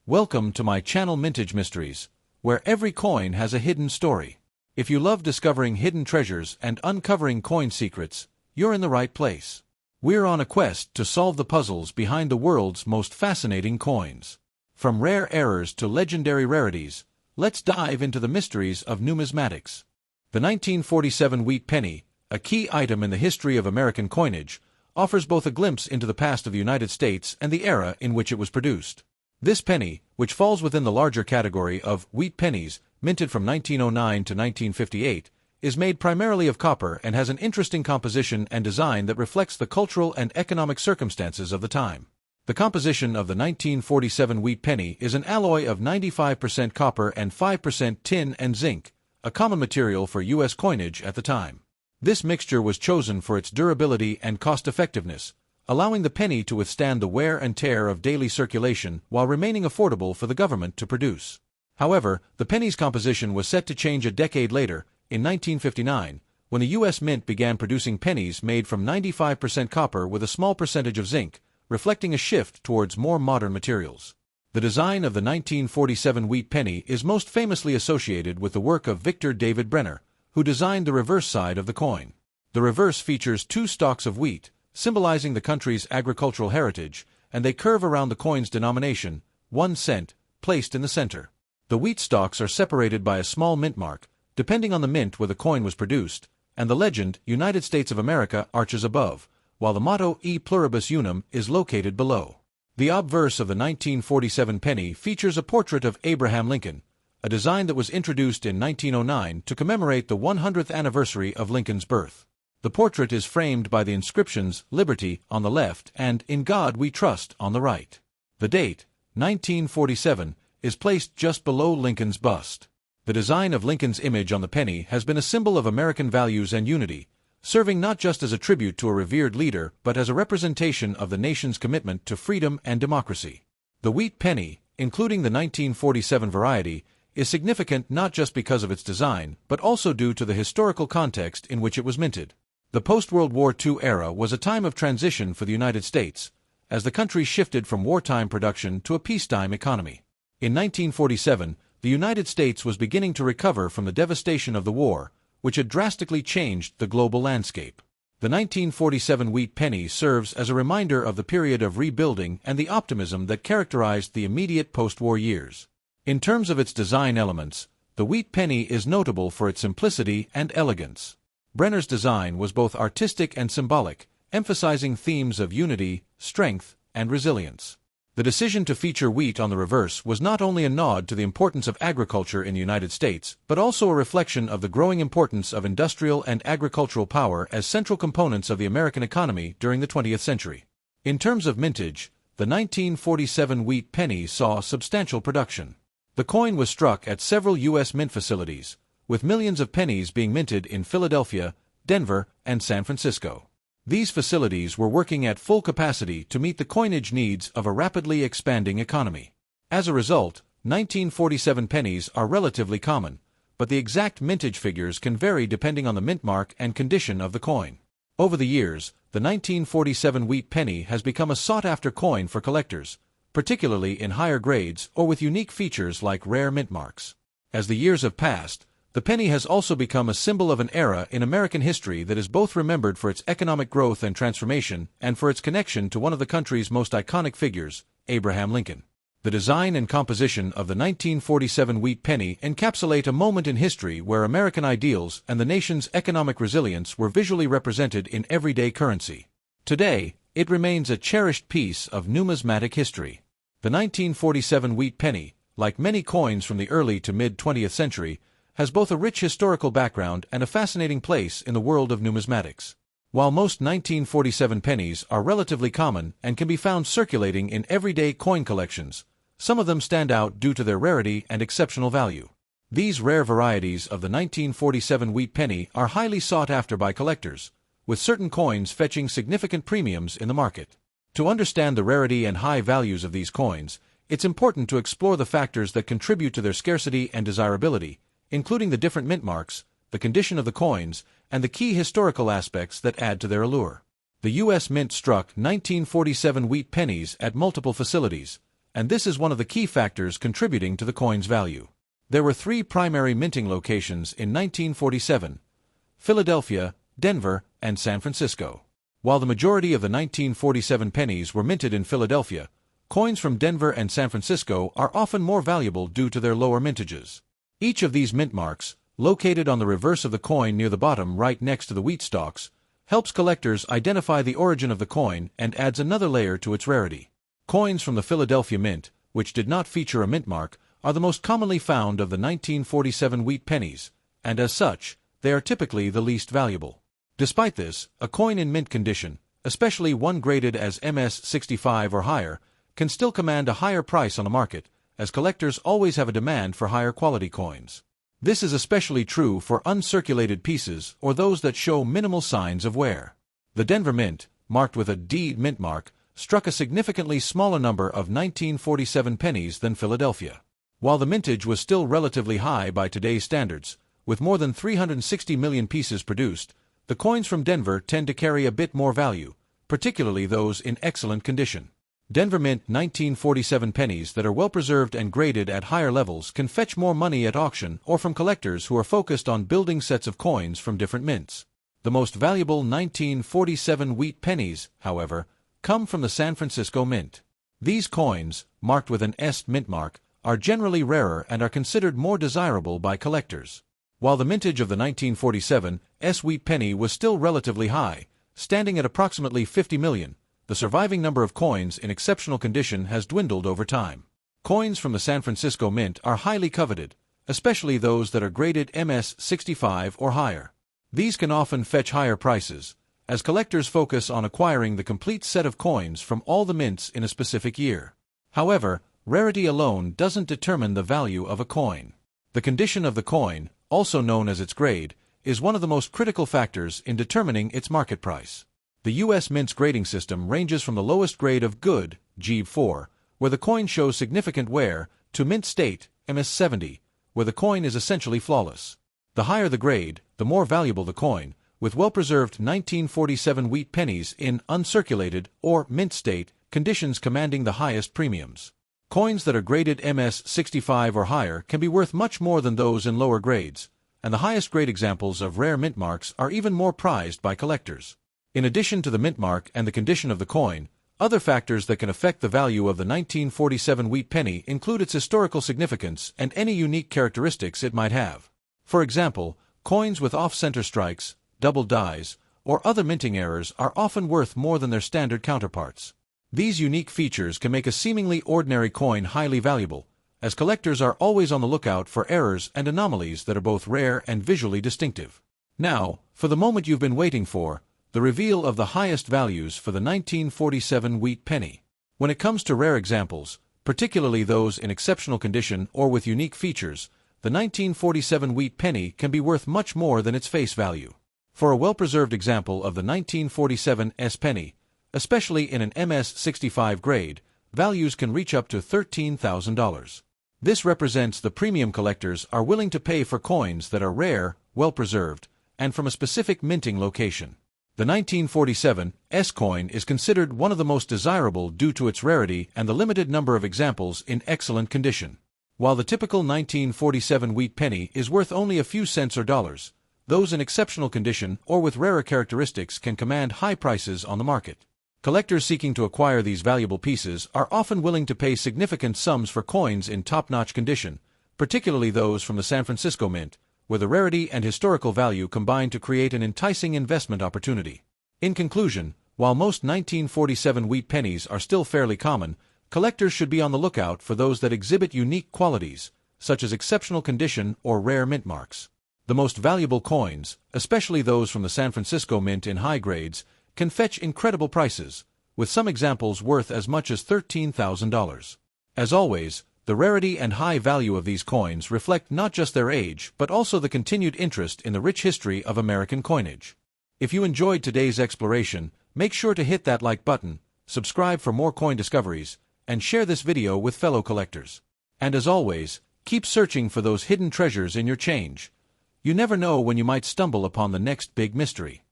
Welcome to my channel Mintage Mysteries, where every coin has a hidden story. If you love discovering hidden treasures and uncovering coin secrets, you're in the right place. We're on a quest to solve the puzzles behind the world's most fascinating coins. From rare errors to legendary rarities, let's dive into the mysteries of numismatics. The 1947 Wheat Penny, a key item in the history of American coinage, offers both a glimpse into the past of the United States and the era in which it was produced. This penny, which falls within the larger category of wheat pennies, minted from 1909 to 1958, is made primarily of copper and has an interesting composition and design that reflects the cultural and economic circumstances of the time. The composition of the 1947 wheat penny is an alloy of 95% copper and 5% tin and zinc, a common material for U.S. coinage at the time. This mixture was chosen for its durability and cost-effectiveness, allowing the penny to withstand the wear and tear of daily circulation while remaining affordable for the government to produce. However, the penny's composition was set to change a decade later, in 1959, when the U.S. Mint began producing pennies made from 95% copper with a small percentage of zinc, reflecting a shift towards more modern materials. The design of the 1947 wheat penny is most famously associated with the work of Victor David Brenner, who designed the reverse side of the coin. The reverse features two stalks of wheat, symbolizing the country's agricultural heritage, and they curve around the coin's denomination, 1 cent, placed in the center. The wheat stalks are separated by a small mint mark, depending on the mint where the coin was produced, and the legend, United States of America, arches above, while the motto E pluribus unum is located below. The obverse of the 1947 penny features a portrait of Abraham Lincoln, a design that was introduced in 1909 to commemorate the 100th anniversary of Lincoln's birth. The portrait is framed by the inscriptions Liberty on the left and In God We Trust on the right. The date, 1947, is placed just below Lincoln's bust. The design of Lincoln's image on the penny has been a symbol of American values and unity, serving not just as a tribute to a revered leader but as a representation of the nation's commitment to freedom and democracy. The wheat penny, including the 1947 variety, is significant not just because of its design but also due to the historical context in which it was minted. The post-World War II era was a time of transition for the United States, as the country shifted from wartime production to a peacetime economy. In 1947, the United States was beginning to recover from the devastation of the war, which had drastically changed the global landscape. The 1947 wheat penny serves as a reminder of the period of rebuilding and the optimism that characterized the immediate post-war years. In terms of its design elements, the wheat penny is notable for its simplicity and elegance. Brenner's design was both artistic and symbolic, emphasizing themes of unity, strength, and resilience. The decision to feature wheat on the reverse was not only a nod to the importance of agriculture in the United States, but also a reflection of the growing importance of industrial and agricultural power as central components of the American economy during the 20th century. In terms of mintage, the 1947 wheat penny saw substantial production. The coin was struck at several U.S. mint facilities, with millions of pennies being minted in Philadelphia, Denver, and San Francisco. These facilities were working at full capacity to meet the coinage needs of a rapidly expanding economy. As a result, 1947 pennies are relatively common, but the exact mintage figures can vary depending on the mint mark and condition of the coin. Over the years, the 1947 wheat penny has become a sought-after coin for collectors, particularly in higher grades or with unique features like rare mint marks. As the years have passed, the penny has also become a symbol of an era in American history that is both remembered for its economic growth and transformation and for its connection to one of the country's most iconic figures, Abraham Lincoln. The design and composition of the 1947 wheat penny encapsulate a moment in history where American ideals and the nation's economic resilience were visually represented in everyday currency. Today, it remains a cherished piece of numismatic history. The 1947 wheat penny, like many coins from the early to mid-20th century, has both a rich historical background and a fascinating place in the world of numismatics. While most 1947 pennies are relatively common and can be found circulating in everyday coin collections, some of them stand out due to their rarity and exceptional value. These rare varieties of the 1947 wheat penny are highly sought after by collectors, with certain coins fetching significant premiums in the market. To understand the rarity and high values of these coins, it's important to explore the factors that contribute to their scarcity and desirability, including the different mint marks, the condition of the coins, and the key historical aspects that add to their allure. The U.S. Mint struck 1947 wheat pennies at multiple facilities, and this is one of the key factors contributing to the coin's value. There were three primary minting locations in 1947: Philadelphia, Denver, and San Francisco. While the majority of the 1947 pennies were minted in Philadelphia, coins from Denver and San Francisco are often more valuable due to their lower mintages. Each of these mint marks, located on the reverse of the coin near the bottom right next to the wheat stalks, helps collectors identify the origin of the coin and adds another layer to its rarity. Coins from the Philadelphia Mint, which did not feature a mint mark, are the most commonly found of the 1947 wheat pennies, and as such, they are typically the least valuable. Despite this, a coin in mint condition, especially one graded as MS-65 or higher, can still command a higher price on the market, as collectors always have a demand for higher quality coins. This is especially true for uncirculated pieces or those that show minimal signs of wear. The Denver Mint, marked with a D mint mark, struck a significantly smaller number of 1947 pennies than Philadelphia. While the mintage was still relatively high by today's standards, with more than 360 million pieces produced, the coins from Denver tend to carry a bit more value, particularly those in excellent condition. Denver Mint 1947 pennies that are well preserved and graded at higher levels can fetch more money at auction or from collectors who are focused on building sets of coins from different mints. The most valuable 1947 wheat pennies, however, come from the San Francisco Mint. These coins, marked with an S mint mark, are generally rarer and are considered more desirable by collectors. While the mintage of the 1947 S wheat penny was still relatively high, standing at approximately 50 million, the surviving number of coins in exceptional condition has dwindled over time. Coins from the San Francisco Mint are highly coveted, especially those that are graded MS-65 or higher. These can often fetch higher prices, as collectors focus on acquiring the complete set of coins from all the mints in a specific year. However, rarity alone doesn't determine the value of a coin. The condition of the coin, also known as its grade, is one of the most critical factors in determining its market price. The U.S. Mint's grading system ranges from the lowest grade of good, G4, where the coin shows significant wear, to mint state, MS-70, where the coin is essentially flawless. The higher the grade, the more valuable the coin, with well-preserved 1947 wheat pennies in uncirculated or mint state conditions commanding the highest premiums. Coins that are graded MS-65 or higher can be worth much more than those in lower grades, and the highest grade examples of rare mint marks are even more prized by collectors. In addition to the mint mark and the condition of the coin, other factors that can affect the value of the 1947 wheat penny include its historical significance and any unique characteristics it might have. For example, coins with off-center strikes, double dies, or other minting errors are often worth more than their standard counterparts. These unique features can make a seemingly ordinary coin highly valuable, as collectors are always on the lookout for errors and anomalies that are both rare and visually distinctive. Now, for the moment you've been waiting for, the reveal of the highest values for the 1947 wheat penny. When it comes to rare examples, particularly those in exceptional condition or with unique features, the 1947 wheat penny can be worth much more than its face value. For a well-preserved example of the 1947 S penny, especially in an MS-65 grade, values can reach up to $13,000. This represents the premium collectors are willing to pay for coins that are rare, well-preserved, and from a specific minting location. The 1947 S coin is considered one of the most desirable due to its rarity and the limited number of examples in excellent condition. While the typical 1947 wheat penny is worth only a few cents or dollars, those in exceptional condition or with rarer characteristics can command high prices on the market. Collectors seeking to acquire these valuable pieces are often willing to pay significant sums for coins in top-notch condition, particularly those from the San Francisco Mint, where the rarity and historical value combine to create an enticing investment opportunity. In conclusion, while most 1947 wheat pennies are still fairly common, collectors should be on the lookout for those that exhibit unique qualities, such as exceptional condition or rare mint marks. The most valuable coins, especially those from the San Francisco Mint in high grades, can fetch incredible prices, with some examples worth as much as $13,000. As always, the rarity and high value of these coins reflect not just their age but also the continued interest in the rich history of American coinage. If you enjoyed today's exploration, make sure to hit that like button, subscribe for more coin discoveries, and share this video with fellow collectors. And as always, keep searching for those hidden treasures in your change. You never know when you might stumble upon the next big mystery.